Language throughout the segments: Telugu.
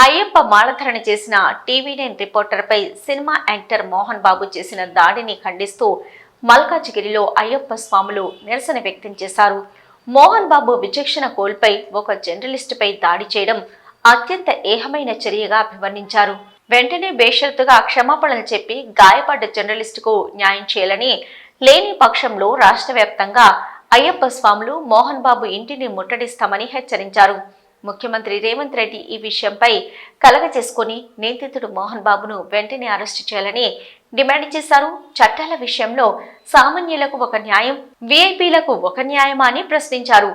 అయ్యప్ప మాలధరణ చేసిన TV9 రిపోర్టర్పై cinema actor Mohan Babu చేసిన దాడిని ఖండిస్తూ మల్కాజిగిరిలో అయ్యప్ప స్వాములు నిరసన వ్యక్తం చేశారు. మోహన్ బాబు విచక్షణ కోల్పై ఒక జర్నలిస్టుపై దాడి చేయడం అత్యంత ఏహమైన చర్యగా అభివర్ణించారు. వెంటనే బేషరతుగా క్షమాపణలు చెప్పి గాయపడ్డ జర్నలిస్టుకు న్యాయం చేయాలని, లేని పక్షంలో రాష్ట్ర వ్యాప్తంగా అయ్యప్ప స్వాములు మోహన్ బాబు ఇంటిని ముట్టడిస్తామని హెచ్చరించారు. ముఖ్యమంత్రి రేవంత్ రెడ్డి ఈ విషయంపై కలగజేసుకుని నిందితుడు మోహన్ బాబును వెంటనే అరెస్టు చేయాలని డిమాండ్ చేశారు. చట్టాల విషయంలో సామాన్యులకు ఒక న్యాయం, విఐపీలకు ఒక న్యాయమా అని ప్రశ్నించారు.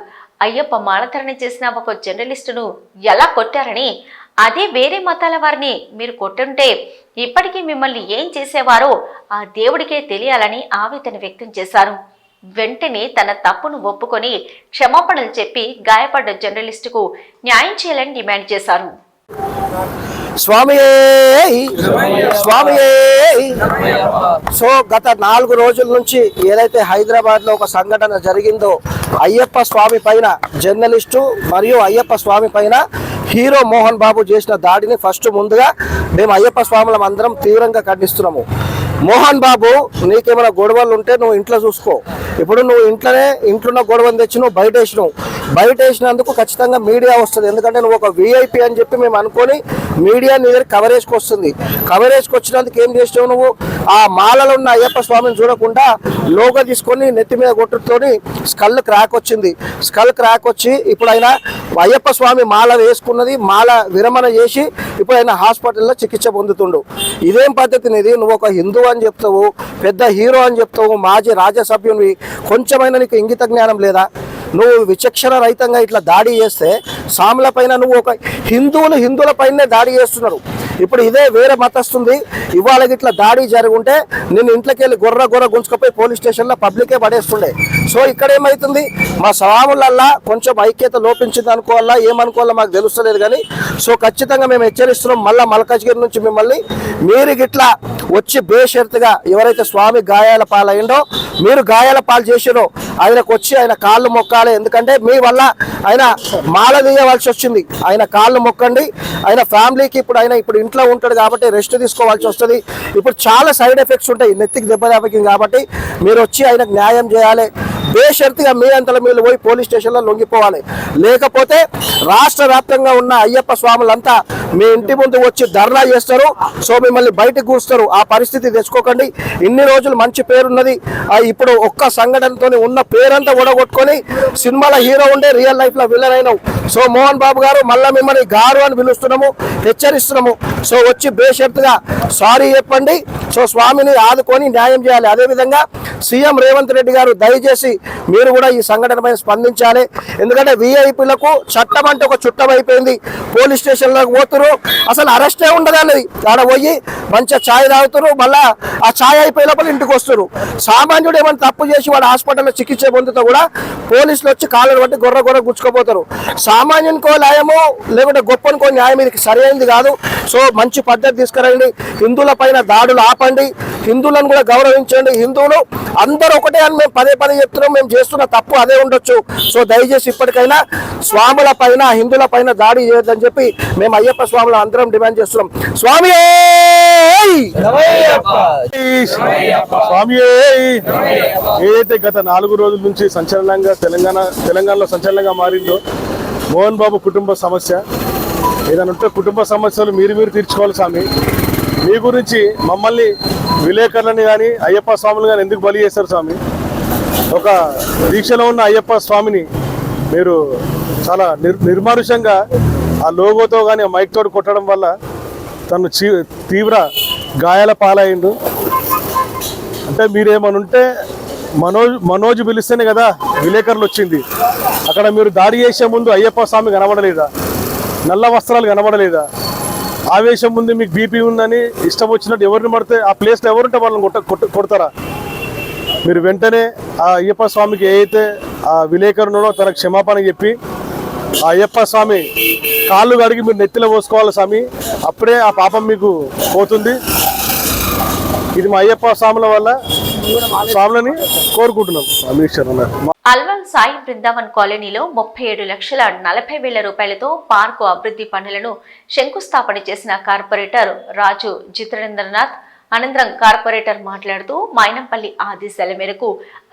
అయ్యప్ప మాలధరణ చేసిన ఒక జర్నలిస్టును ఎలా కొట్టారని, అదే వేరే మతాల వారిని మీరు కొట్టుంటే ఇప్పటికీ మిమ్మల్ని ఏం చేసేవారో ఆ దేవుడికే తెలియాలని ఆవేదన వ్యక్తం చేశారు. వెంటనే తన తప్పును ఒప్పుకొని క్షమాపణలు చెప్పి గాయపడ్డ జర్నలిస్టుకు న్యాయం చేయాలని డిమాండ్ చేశారు. సో గత 4 రోజుల నుంచి ఏదైతే హైదరాబాద్ లో ఒక సంఘటన జరిగిందో, అయ్యప్ప స్వామి పైన జర్నలిస్టు మరియు అయ్యప్ప స్వామి పైన హీరో మోహన్ బాబు చేసిన దాడిని ముందుగా మేము అయ్యప్ప స్వాములం అందరం తీవ్రంగా ఖండిస్తున్నాము. మోహన్ బాబు, నీకేమైనా గొడవలు ఉంటే నువ్వు ఇంట్లో చూసుకో. ఇప్పుడు నువ్వు ఇంట్లో గొడవలు తెచ్చి నువ్వు బయట వేసినందుకు ఖచ్చితంగా మీడియా వస్తుంది. ఎందుకంటే నువ్వు ఒక విఐపి అని చెప్పి మేము అనుకొని మీడియా నీ దగ్గర కవరేజ్కి వస్తుంది. కవరేజ్కి వచ్చినందుకు ఏం చేసావు నువ్వు? ఆ మాలలో ఉన్న అయ్యప్ప స్వామిని చూడకుండా లోగో తీసుకొని నెత్తి మీద కొట్టుతోని స్కల్ క్రాక్ వచ్చి ఇప్పుడు ఆయన అయ్యప్ప స్వామి మాల వేసుకున్నది, మాల విరమణ చేసి ఇప్పుడు ఆయన హాస్పిటల్లో చికిత్స పొందుతుండు. ఇదేం పద్ధతి నీది? నువ్వు ఒక హిందూ అని చెప్తావు, పెద్ద హీరో అని చెప్తావు, మాజీ రాజ్యసభ్యునివి, కొంచెమైనా నీకు ఇంగిత జ్ఞానం లేదా? నువ్వు విచక్షణ రహితంగా ఇట్లా దాడి చేస్తే సాముల పైన నువ్వు ఒక హిందువుల పైనే దాడి చేస్తున్నారు. ఇప్పుడు ఇదే వేరే మతస్తుంది ఇవాళ ఇట్లా దాడి జరుగుంటే నేను ఇంట్లోకి వెళ్ళి గొర్ర గుంజుకపోయి పోలీస్ స్టేషన్లో పబ్లికే పడేస్తుండే. సో ఇక్కడ ఏమవుతుంది, మా స్వాములల్లా కొంచెం ఐక్యత లోపించింది అనుకోవాలా, ఏమనుకోవాలా మాకు తెలుస్తలేదు. కానీ సో ఖచ్చితంగా మేము హెచ్చరిస్తున్నాం. మళ్ళీ మల్కాజ్గిరి నుంచి మిమ్మల్ని, మీరు గిట్లా వచ్చి బేషరతుగా ఎవరైతే స్వామి గాయాల పాలయ్యిండో, మీరు గాయాల పాలు చేసిరో ఆయనకు వచ్చి ఆయన కాళ్ళు మొక్కాలి. ఎందుకంటే మీ వల్ల ఆయన మాల తీయవలసి వచ్చింది. ఆయన కాళ్ళు మొక్కండి. ఆయన ఫ్యామిలీకి ఇప్పుడు ఇంట్లో ఉంటాడు కాబట్టి రెస్ట్ తీసుకోవాల్సి వస్తుంది. ఇప్పుడు చాలా సైడ్ ఎఫెక్ట్స్ ఉంటాయి, నెత్తికి దెబ్బ తాకింది. కాబట్టి మీరు వచ్చి ఆయనకు న్యాయం చేయాలి. బేషరతుగా మీ అంతలో మీరు పోయి పోలీస్ స్టేషన్లో లొంగిపోవాలి. లేకపోతే రాష్ట్ర వ్యాప్తంగా ఉన్న అయ్యప్ప స్వాములంతా మీ ఇంటి ముందు వచ్చి ధర్నా చేస్తారు. సో మిమ్మల్ని బయటకు కూస్తారు. ఆ పరిస్థితి తెచ్చుకోకండి. ఇన్ని రోజులు మంచి పేరున్నది, ఇప్పుడు ఒక్క సంఘటనతో ఉన్న పేరంతా ఓడగొట్టుకొని సినిమాలో హీరో ఉండే రియల్ లైఫ్ లో విలన్ అయినావు. సో మోహన్ బాబు గారు, మళ్ళీ మిమ్మల్ని గారు అని పిలుస్తున్నాము, హెచ్చరిస్తున్నాము. సో వచ్చి బేషరతుగా సారీ చెప్పండి. సో స్వామిని ఆదుకొని న్యాయం చేయాలి. అదేవిధంగా సీఎం రేవంత్ రెడ్డి గారు దయచేసి మీరు కూడా ఈ సంఘటన పైన స్పందించాలి. ఎందుకంటే విఐపీలకు చట్టం అంటే ఒక చుట్టం అయిపోయింది. పోలీస్ స్టేషన్లోకి పోతురు, అసలు అరెస్టే ఉండదు అన్నది. ఆడ పోయి మంచిగా ఛాయ్ తాగుతారు, మళ్ళా ఆ ఛాయ్ అయిపోయే లోపల ఇంటికి వస్తారు. సామాన్యుడు ఏమైనా తప్పు చేసి వాడు హాస్పిటల్లో చికిత్స పొందుతూ కూడా పోలీసులు వచ్చి కాళ్ళను బట్టి గొర్ర గుచ్చుకోపోతారు. సామాన్యునికో న్యాయమో లేకుంటే గొప్పనికో న్యాయం ఇది సరైనది కాదు. సో మంచి పద్ధతి తీసుకురండి. హిందువుల పైన దాడులు ఆపండి, హిందువులను కూడా గౌరవించండి. హిందువులు అందరూ ఒకటే అని మేము పదే చెప్తున్నాం. మేము చేస్తున్న తప్పు అదే ఉండొచ్చు. సో దయచేసి ఇప్పటికైనా స్వాముల పైన హిందువుల పైన దాడి చేయొద్దని చెప్పి మేము అయ్యప్ప స్వాములు అందరం డిమాండ్ చేస్తున్నాం. స్వామి ఏదైతే గత 4 రోజుల నుంచి సంచలనంగా తెలంగాణలో సంచలనంగా మారిందో మోహన్ బాబు కుటుంబ సమస్య, ఏదైనా ఉంటే కుటుంబ సమస్యలు మీరు తీర్చుకోవాలి స్వామి. మీ గురించి మమ్మల్ని విలేకరులని కానీ అయ్యప్ప స్వాములు కానీ ఎందుకు బలి చేశారు స్వామి? ఒక దీక్షలో ఉన్న అయ్యప్ప స్వామిని మీరు చాలా నిర్మానుషంగా ఆ లోగోతో కానీ ఆ మైక్ తోటి కొట్టడం వల్ల తను తీవ్ర గాయాల పాలయ్యిండు. అంటే మీరేమని ఉంటే మనోజ్ పిలిస్తేనే కదా విలేకరులు వచ్చింది. అక్కడ మీరు దాడి చేసే ముందు అయ్యప్ప స్వామి కనబడలేదా? నల్ల వస్త్రాలు కనబడలేదా? ఆవేశం ముందు మీకు బీపీ ఉందని ఇష్టం వచ్చినట్టు ఎవరిని పడితే ఆ ప్లేస్లో ఎవరుంటే వాళ్ళని కొడతారా? మీరు వెంటనే ఆ అయ్యప్ప స్వామికి ఏదైతే ఆ విలేకరునో తనకు క్షమాపణ చెప్పి ఆ అయ్యప్ప స్వామి కాళ్ళు కడిగి మీరు నెత్తిలో పోసుకోవాలి స్వామి. అప్పుడే ఆ పాపం మీకు పోతుంది. ఇది మా అయ్యప్ప స్వాముల వల్ల స్వాములని కోరుకుంటున్నాం. అల్వాల్ సాయి బృందావన్ కాలనీలో 37,40,000 రూపాయలతో పార్కు అభివృద్ధి పనులను శంకుస్థాపన చేసిన కార్పొరేటర్ రాజు జితేంద్రనాథ్. అనంతరం కార్పొరేటర్ మాట్లాడుతూ మైనంపల్లి ఆదేశాల మేరకు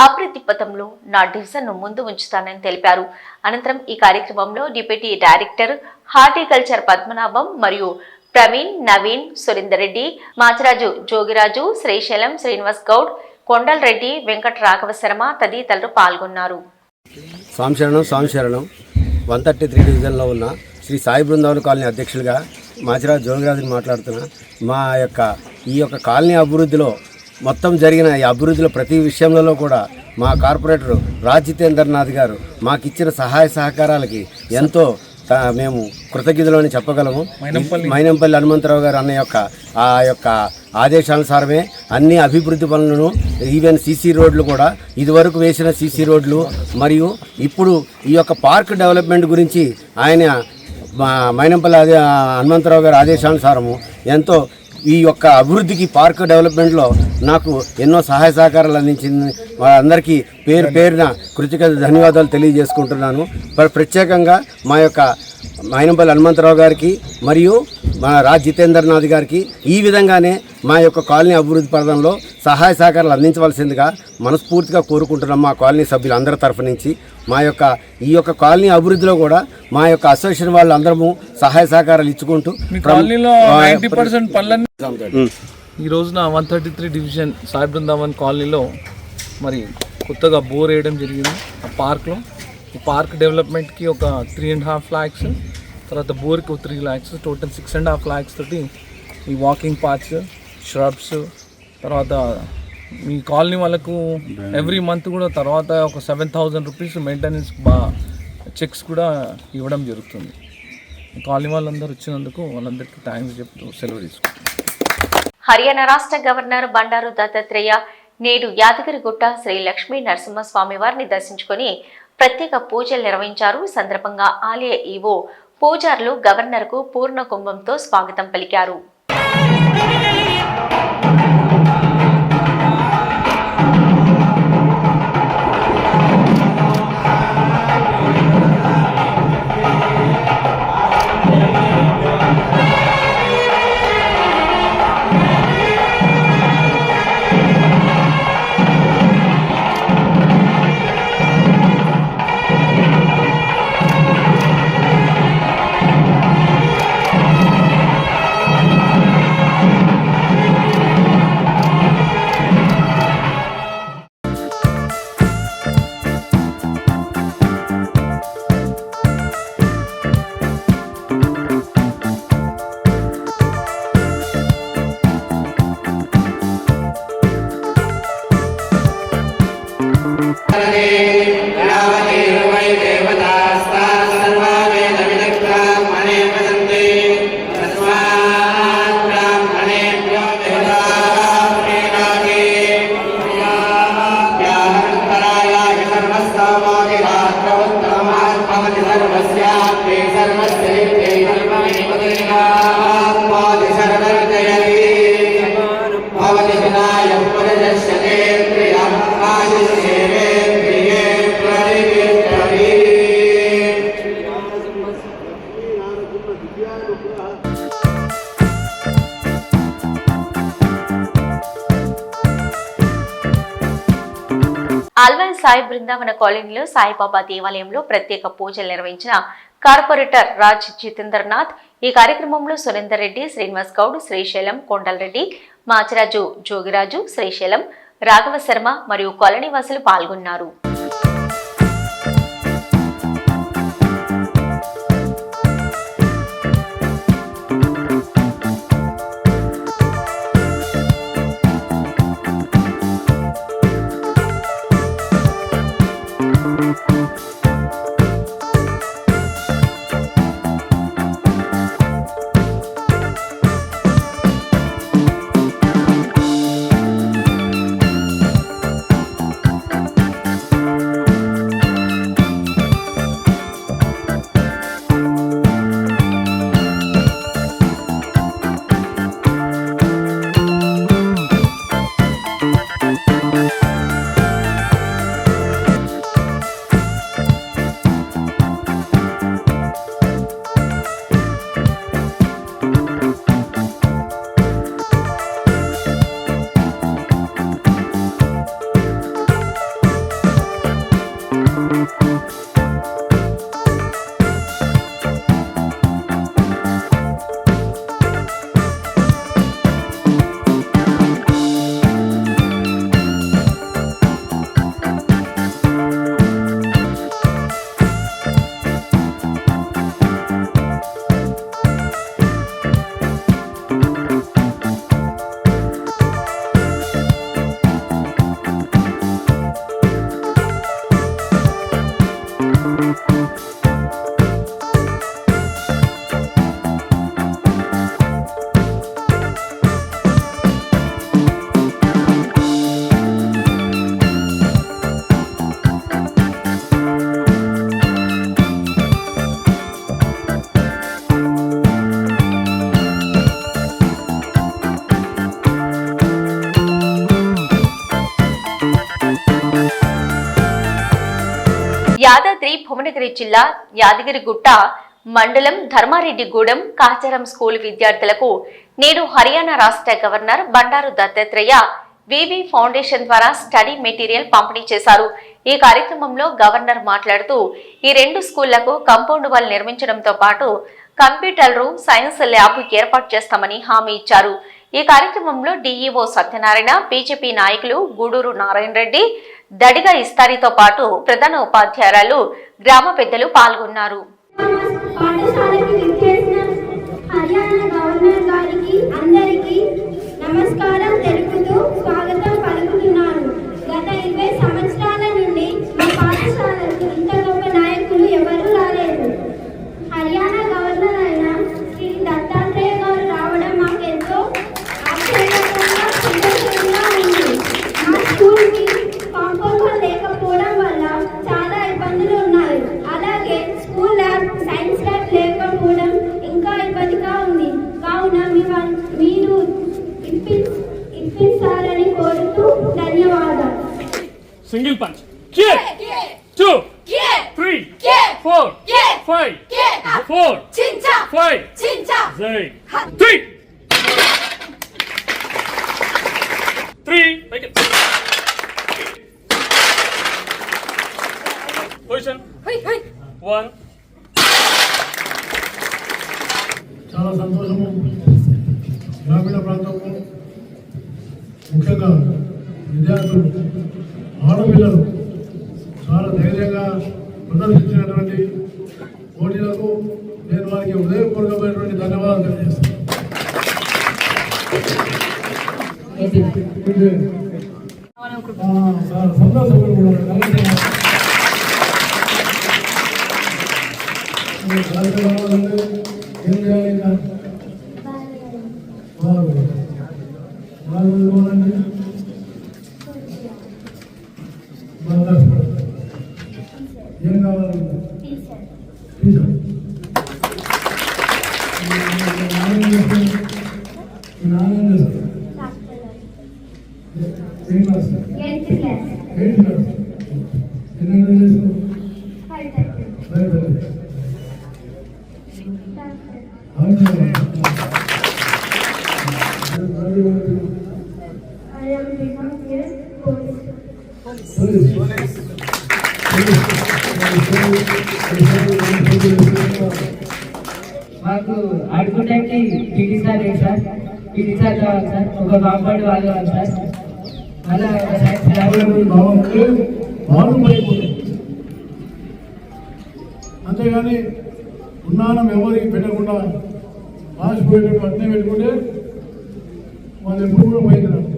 అభివృద్ధి పథంలో నా డివిజన్ను ముందు ఉంచుతానని తెలిపారు. అనంతరం ఈ కార్యక్రమంలో డిప్యూటీ డైరెక్టర్ హార్టికల్చర్ పద్మనాభం మరియు ప్రవీణ్, నవీన్, సురేందర్ రెడ్డి, మాచరాజు జోగిరాజు, శ్రీశైలం శ్రీనివాస్ గౌడ్, కొండల్ రెడ్డి, వెంకట రాఘవ శర్మ తదితరులు పాల్గొన్నారు. స్వామిశరణం 133 డివిజన్లో ఉన్న శ్రీ సాయి బృందావన కాలనీ అధ్యక్షులుగా మాచిరాజు జోగిరాజుని మాట్లాడుతున్నా. ఈ యొక్క కాలనీ అభివృద్ధిలో మొత్తం జరిగిన ఈ అభివృద్ధిలో ప్రతి విషయంలో కూడా మా కార్పొరేటర్ రాజ్ జితేంద్రనాథ్ గారు మాకు ఇచ్చిన సహాయ సహకారాలకి ఎంతో మేము కృతజ్ఞతలని చెప్పగలము. మైనంపల్లి హనుమంతరావు గారు ఆ యొక్క ఆదేశానుసారమే అన్ని అభివృద్ధి పనులను, ఈవెన్ సీసీ రోడ్లు కూడా ఇదివరకు వేసిన సీసీ రోడ్లు మరియు ఇప్పుడు ఈ యొక్క పార్క్ డెవలప్మెంట్ గురించి ఆయన మైనంపల్లి హనుమంతరావు గారి ఆదేశానుసారము ఎంతో ఈ యొక్క అభివృద్ధికి పార్క్ డెవలప్మెంట్లో నాకు ఎన్నో సహాయ సహకారాలు అందించింది. వాళ్ళందరికీ పేరున కృతజ్ఞత ధన్యవాదాలు తెలియజేసుకుంటున్నాను. ప్రత్యేకంగా మా యొక్క మైనంపల్లి హనుమంతరావు గారికి మరియు మా రాజ్ జితేంద్రనాథ్ గారికి ఈ విధంగానే మా యొక్క కాలనీ అభివృద్ధి పథంలో సహాయ సహకారాలు అందించవలసిందిగా మనస్ఫూర్తిగా కోరుకుంటున్నాం. మా కాలనీ సభ్యులందరి తరఫు నుంచి ఈ యొక్క కాలనీ అభివృద్ధిలో కూడా మా యొక్క అసోసియేషన్ వాళ్ళు అందరము సహాయ సహకారాలు ఇచ్చుకుంటూ ఈ రోజున 133 డివిజన్ సాయి బృందావన్ కాలనీలో మరి కొత్తగా బోర్ వేయడం జరిగింది. ఆ పార్క్లో ఈ పార్క్ డెవలప్మెంట్కి ఒక 3.5 lakhs, తర్వాత బోర్కి ఒక 3 lakhs, టోటల్ 6.5 lakhs తోటి ఈ వాకింగ్ పాత్స్, shrubs, తర్వాత మీ కాలనీ వాళ్ళకు ఎవ్రీ మంత్ కూడా తర్వాత ఒక 7,000 రూపీస్ మెయింటెనెన్స్ చెక్స్ కూడా ఇవ్వడం జరుగుతుంది. కాలనీ వాళ్ళందరూ వచ్చినందుకు వాళ్ళందరికీ థ్యాంక్స్ చెప్తూ సెలవు తీసుకుంటాం. హర్యానా రాష్ట్ర గవర్నర్ బండారు దత్తాత్రేయ నేడు యాదగిరిగుట్ట శ్రీ లక్ష్మీ నరసింహస్వామి వారిని దర్శించుకుని ప్రత్యేక పూజలు నిర్వహించారు. ఈ సందర్భంగా ఆలయ ఈవో పూజారులు గవర్నర్కు పూర్ణ కుంభంతో స్వాగతం పలికారు. అల్వాల్ సాయి బృందావన కాలనీలో సాయిబాబా దేవాలయంలో ప్రత్యేక పూజలు నిర్వహించిన కార్పొరేటర్ రాజ్ జితేంద్రనాథ్. ఈ కార్యక్రమంలో సురేందర్ రెడ్డి, శ్రీనివాస్ గౌడ్, శ్రీశైలం, కొండల్ రెడ్డి, మాచరాజు జోగిరాజు, శ్రీశైలం, రాఘవ శర్మ మరియు కాలనీ వాసులు పాల్గొన్నారు. భద్రాద్రి భువనగిరి జిల్లా యాదగిరిగుట్ట మండలం ధర్మారెడ్డిగూడెం కాచారం స్కూల్ విద్యార్థులకు నేడు హర్యానా రాష్ట్ర గవర్నర్ బండారు దత్తాత్రేయ వివి ఫౌండేషన్ ద్వారా స్టడీ మెటీరియల్ పంపిణీ చేశారు. ఈ కార్యక్రమంలో గవర్నర్ మాట్లాడుతూ ఈ రెండు స్కూళ్లకు కాంపౌండ్ వాల్ నిర్మించడంతో పాటు కంప్యూటర్ రూమ్, సైన్స్ ల్యాబ్ ఏర్పాటు చేస్తామని హామీ ఇచ్చారు. ఈ కార్యక్రమంలో డిఈఓ సత్యనారాయణ, బీజేపీ నాయకులు గూడూరు నారాయణ రెడ్డి, దడిగా ఇస్తారితో పాటు ప్రధాన ఉపాధ్యాయురాలు, గ్రామ పెద్దలు పాల్గొన్నారు. నమస్కారం తెలుపుతూ స్వాగతం పలుకుతున్నాను. గత 20 సంవత్సరాల నుండి మా పాఠశాలకు ఇంత గొప్ప నాయకులు ఎవరూ రాలేదు. హర్యానా గవర్నర్ అయిన శ్రీ దత్తాత్రేయ గారు రావడం మాకెంతో ఆశ్చర్యకరంగా సంతోషంగా ఉంది. మా స్కూల్కి కాంపౌండ్ లేకపోవడం వల్ల చాలా ఇబ్బందులు ఉన్నాయి. అలాగే స్కూల్ ల్యాబ్, సైన్స్ ల్యాబ్ లేకపోవడం ఇంకా ఇబ్బందిగా ఉంది. కావున మీరు ఇప్పించాలని కోరుతూ ధన్యవాదాలు. Single punch. 2 3 4 5 4 5 3 make it. Position 1. చాలా సంతోషము. గ్రామీణ ప్రాంతంలో ముఖ్యంగా విద్యార్థులు, ఆడపిల్లలు చాలా ధైర్యంగా ప్రదర్శించినటువంటి పోటీలకు నేను వారికి హృదయపూర్వకమైనటువంటి ధన్యవాదాలు తెలియజేస్తాను. ఏం చేయాలి ఇంకా ఏం కావాలి? మాకు ఆడుకోవడానికి పీటీ సార్ లేదు సార్. పీటీ సార్ కావాలి సార్. ఒక కాంపౌండ్ వాళ్ళు కావాలి సార్. అలా అంతేగాని ఉన్నానం ఎవరికి పెట్టకుండా రాసిపోయేటట్టు పట్టిన పెట్టుకుంటే వాళ్ళు ఎప్పుడు కూడా పైకి రాదు.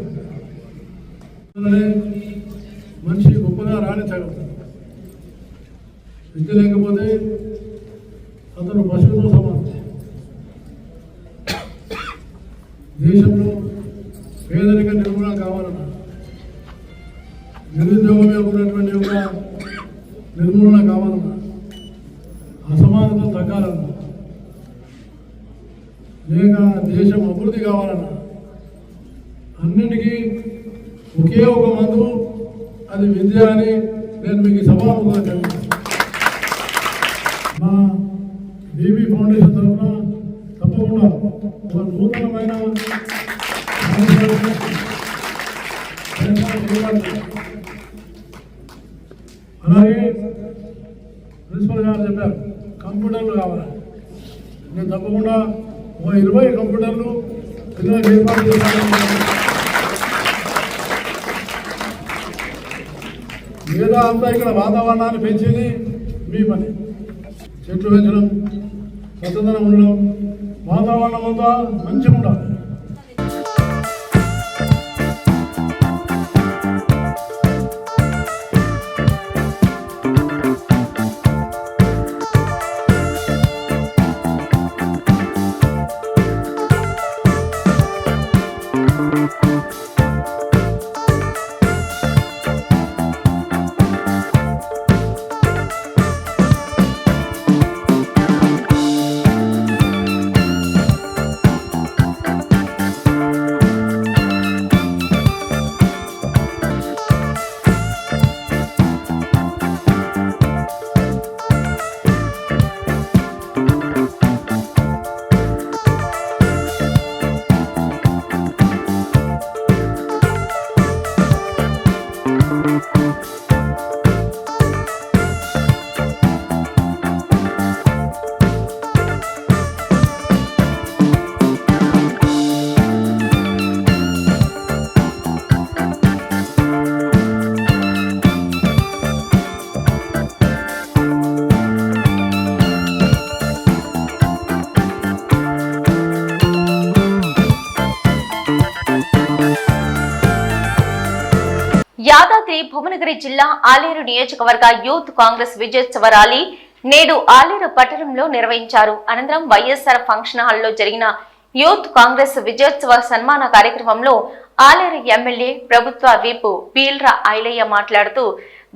మనిషి గొప్పగా రాణించగలరు. విద్య లేకపోతే అతను పశువుతో సమానం. దేశంలో పేదరిక నిర్మూలన కావాలన్నా, నిరుద్యోగమే ఉన్నటువంటి ఒక నిర్మూలన కావాలన్నా, అసమానత తగ్గాలన్నా, లేక దేశం అభివృద్ధి కావాలన్నా, అన్నిటికీ ఒకే ఒక మందు, అది విద్య అని నేను మీకు సభాముఖంగా చెప్తాను. మా బీబీ ఫౌండేషన్ తరఫున తప్పకుండా ఒక నూతనమైన అలాగే ప్రిన్సిపల్ గారు చెప్పారు కంప్యూటర్లు కావాలి. నేను తప్పకుండా ఒక 20 కంప్యూటర్లు పిల్లలకు ఏర్పాటు చేస్తాను. లేదా అంతా ఇక్కడ వాతావరణాన్ని పెంచేది మీ పని. చెట్లు పెంచడం, స్వతంత్రం ఉండడం, వాతావరణం అంతా మంచిగా ఉండాలి. యాదాద్రి భువనగిరి జిల్లా ఆలేరు నియోజకవర్గ యూత్ కాంగ్రెస్ విజయోత్సవ ర్యాలీ నేడు ఆలేరు పట్టణంలో నిర్వహించారు. అనంతరం వైఎస్ఆర్ ఫంక్షన్ హాల్లో జరిగిన యూత్ కాంగ్రెస్ విజయోత్సవ సన్మాన కార్యక్రమంలో ఆలేరు ఎమ్మెల్యే ప్రభుత్వ విప్ బీల్రా ఐలయ్య మాట్లాడుతూ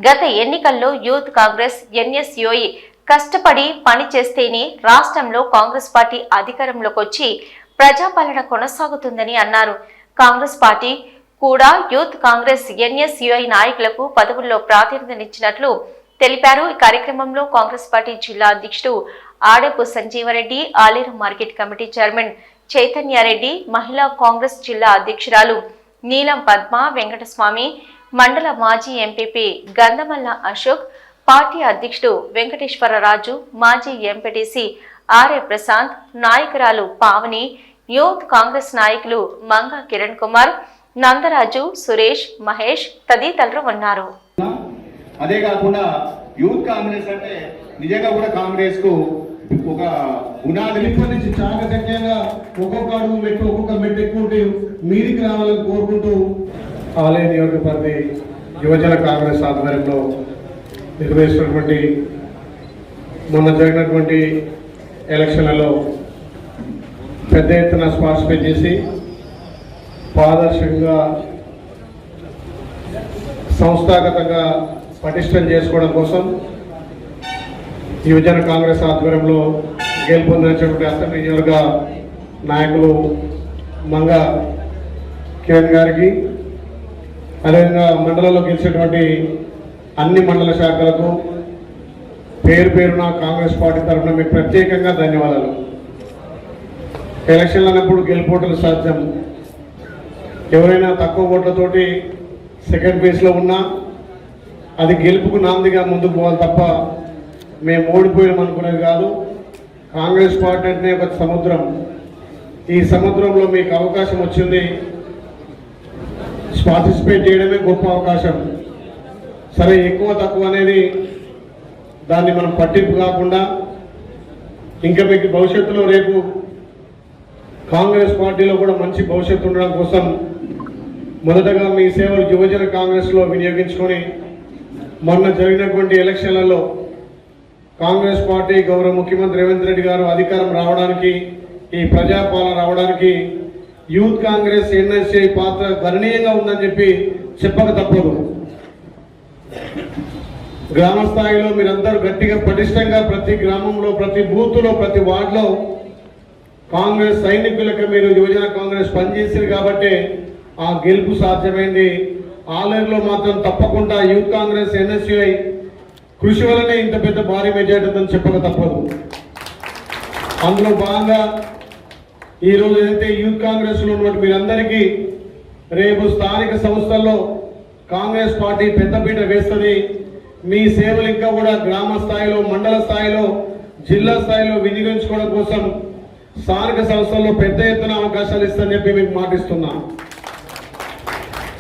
గత ఎన్నికల్లో యూత్ కాంగ్రెస్ ఎన్ఎస్యుఐ కష్టపడి పని చేస్తేనే రాష్ట్రంలో కాంగ్రెస్ పార్టీ అధికారంలోకి వచ్చి ప్రజాపాలన కొనసాగుతుందని అన్నారు. కాంగ్రెస్ పార్టీ కూడా యూత్ కాంగ్రెస్ ఎన్ఎస్యుఐ నాయకులకు పదవుల్లో ప్రాతినిధ్యమిచ్చినట్లు తెలిపారు. ఈ కార్యక్రమంలో కాంగ్రెస్ పార్టీ జిల్లా అధ్యక్షుడు Adapu Sanjeeva Reddy, Aler market committee chairman Chaitanya Reddy, మహిళా కాంగ్రెస్ జిల్లా అధ్యక్షురాలు నీలం పద్మ వెంకటస్వామి, మండల మాజీ ఎంపీపీ గంధమల్ల అశోక్, పార్టీ అధ్యక్షుడు వెంకటేశ్వరరాజు, మాజీ ఎంపీటీసీ ఆర్ఏ ప్రశాంత్, నాయకురాలు పావని, యూత్ కాంగ్రెస్ నాయకులు మంగ కిరణ్ కుమార్, నందరాజు, సురేష్, మహేష్ తదితరులు ఉన్నారు. అదే కాకుండా యూత్ కాంగ్రెస్ అంటే నిజంగా కూడా కాంగ్రెస్ కు ఒక పునాది నుంచి చాకచక్యంగా ఒక్కొక్క అడుగు మెట్టు ఒక్కొక్క మెట్టు ఎక్కుంటూ మీదికి రావాలని కోరుకుంటూ ఆలయ నియోజకవర్గ యువజన కాంగ్రెస్ ఆధ్వర్యంలో నిర్వహిస్తున్నటువంటి మొన్న జరిగినటువంటి ఎలక్షన్లలో పెద్ద ఎత్తున పార్టిసిపేట్ చేసి పారదర్శకంగా సంస్థాగతంగా పటిష్టం చేసుకోవడం కోసం యువజన కాంగ్రెస్ ఆధ్వర్యంలో గెలుపొందినటువంటి అసెంబ్లీ నియోజకవర్గ నాయకులు మంగ కిరణ్ గారికి, అదేవిధంగా మండలంలో గెలిచినటువంటి అన్ని మండల శాఖలకు పేరు పేరున కాంగ్రెస్ పార్టీ తరఫున మీకు ప్రత్యేకంగా ధన్యవాదాలు. ఎలక్షన్లు అన్నప్పుడు గెలుపోటలు సాధ్యం. ఎవరైనా తక్కువ ఓట్లతోటి సెకండ్ ప్లేస్లో ఉన్నా అది గెలుపుకు నాందిగా ముందుకు పోవాలి తప్ప మేము ఓడిపోయాం అనుకునేది కాదు. కాంగ్రెస్ పార్టీ అంటే ఒక సముద్రం. ఈ సముద్రంలో మీకు అవకాశం వచ్చింది, పార్టిసిపేట్ చేయడమే గొప్ప అవకాశం. సరే, ఎక్కువ తక్కువ అనేది దాన్ని మనం పట్టింపు కాకుండా ఇంకా మీకు భవిష్యత్తులో రేపు కాంగ్రెస్ పార్టీలో కూడా మంచి భవిష్యత్తు ఉండడం కోసం మొదటగా మీ సేవలు యువజన కాంగ్రెస్లో వినియోగించుకొని మొన్న జరిగినటువంటి ఎలక్షన్లలో కాంగ్రెస్ పార్టీ గౌరవ ముఖ్యమంత్రి రేవంత్ రెడ్డి గారు అధికారం రావడానికి, ఈ ప్రజాపాలన రావడానికి యూత్ కాంగ్రెస్ ఎన్ఎస్ఐ పాత్ర గణనీయంగా ఉందని చెప్పి చెప్పక తప్పదు. గ్రామ స్థాయిలో మీరందరూ గట్టిగా పటిష్టంగా ప్రతి గ్రామంలో, ప్రతి బూత్లో, ప్రతి వార్డులో కాంగ్రెస్ సైనికులకు మీరు యువజన కాంగ్రెస్ పనిచేసారు కాబట్టి ఆ గెలుపు సాధ్యమైంది. ఆలేరులో మాత్రం తప్పకుండా యూత్ కాంగ్రెస్ ఎన్ఎస్యుఐ కృషి వల్లనే ఇంత పెద్ద భారీ మెజార్టీ చెప్పక తప్పదు. అందులో భాగంగా ఈరోజు ఏదైతే యూత్ కాంగ్రెస్లో ఉన్నటువంటి మీరందరికీ రేపు స్థానిక సంస్థల్లో కాంగ్రెస్ పార్టీ పెద్దపీట వేస్తుంది. మీ సేవలు ఇంకా కూడా గ్రామ స్థాయిలో, మండల స్థాయిలో, జిల్లా స్థాయిలో వినియోగించుకోవడం కోసం స్థానిక సంస్థల్లో పెద్ద ఎత్తున అవకాశాలు ఇస్తారని చెప్పి మీకు మాటిస్తున్నా.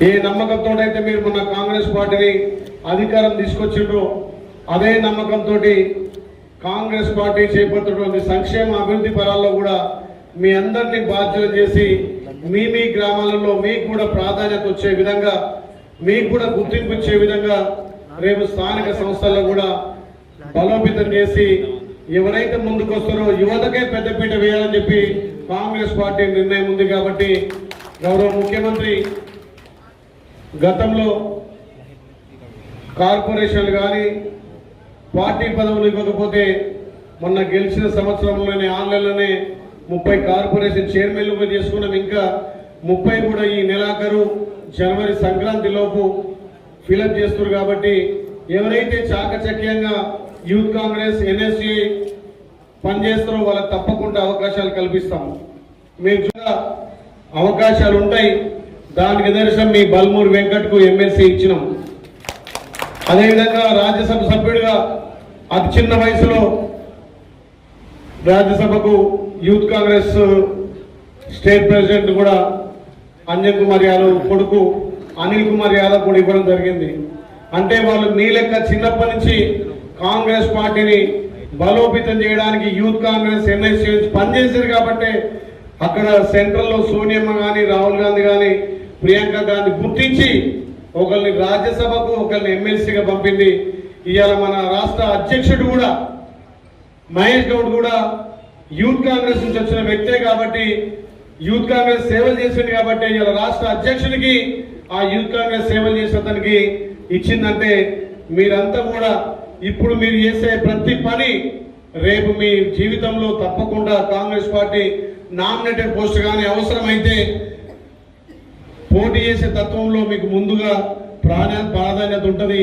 ఏ నమ్మకంతో అయితే మీరు మొన్న కాంగ్రెస్ పార్టీని అధికారం తీసుకొచ్చిండ్రో అదే నమ్మకంతో కాంగ్రెస్ పార్టీ చేపడుతున్నటువంటి సంక్షేమ అభివృద్ధి పరాల్లో కూడా మీ అందరినీ బాధ్యత చేసి మీ గ్రామాలలో మీకు కూడా ప్రాధాన్యత వచ్చే విధంగా, మీకు కూడా గుర్తింపు ఇచ్చే విధంగా రేపు స్థానిక సంస్థల్లో కూడా బలోపేతం చేసి ఎవరైతే ముందుకు వస్తారో యువతకే పెద్దపీట వేయాలని చెప్పి కాంగ్రెస్ పార్టీ నిర్ణయం ఉంది. కాబట్టి గౌరవ ముఖ్యమంత్రి గతంలో కార్పొరేషన్లు కానీ పార్టీ పదవులు ఇవ్వకపోతే మొన్న గెలిచిన సంవత్సరంలోనే ఆన్లైన్లోనే 30 కార్పొరేషన్ చైర్మన్లుగా చేసుకున్నాం. ఇంకా 30 కూడా ఈ నెలాఖరు జనవరి సంక్రాంతి లోపు ఫిలప్ చేస్తున్నారు. కాబట్టి ఎవరైతే చాకచక్యంగా యూత్ కాంగ్రెస్ ఎన్ఎస్యుఐ పనిచేస్తారో వాళ్ళకి తప్పకుండా అవకాశాలు కల్పిస్తాం. మీకు అవకాశాలు ఉంటాయి. దానికి నిదర్శనం మీ బల్మూరు వెంకట్కు ఎమ్మెల్సీ ఇచ్చినాం. అదేవిధంగా రాజ్యసభ సభ్యుడిగా అతి చిన్న వయసులో రాజ్యసభకు యూత్ కాంగ్రెస్ స్టేట్ ప్రెసిడెంట్ కూడా అంజన్ కుమార్ యాదవ్ కొడుకు అనిల్ కుమార్ యాదవ్ కూడా ఇవ్వడం జరిగింది. అంటే వాళ్ళు మీ లెక్క చిన్నప్పటి నుంచి కాంగ్రెస్ పార్టీని బలోపేతం చేయడానికి యూత్ కాంగ్రెస్ ఎన్ఎస్యూ పనిచేశారు. కాబట్టి అక్కడ సెంట్రల్లో సోనియమ్మ కానీ, రాహుల్ గాంధీ కానీ, ప్రియాంక గాంధీ గుర్తించి ఒకరిని రాజ్యసభకు, ఒకరిని ఎమ్మెల్సీగా పంపింది. ఇవాళ మన రాష్ట్ర అధ్యక్షుడు కూడా మహేష్ గౌడ్ కూడా యూత్ కాంగ్రెస్ నుంచి వచ్చిన వ్యక్తే కాబట్టి, యూత్ కాంగ్రెస్ సేవలు చేసింది కాబట్టి ఇలా రాష్ట్ర అధ్యక్షుడికి ఆ యూత్ కాంగ్రెస్ సేవలు చేసిన అతనికి ఇచ్చిందంటే, మీరంతా కూడా ఇప్పుడు మీరు చేసే ప్రతి పని రేపు మీ జీవితంలో తప్పకుండా కాంగ్రెస్ పార్టీ నామినేటెడ్ పోస్ట్ కానీ అవసరమైతే పోటీ చేసే తత్వంలో మీకు ముందుగా ప్రాధాన్యత ఉంటుంది.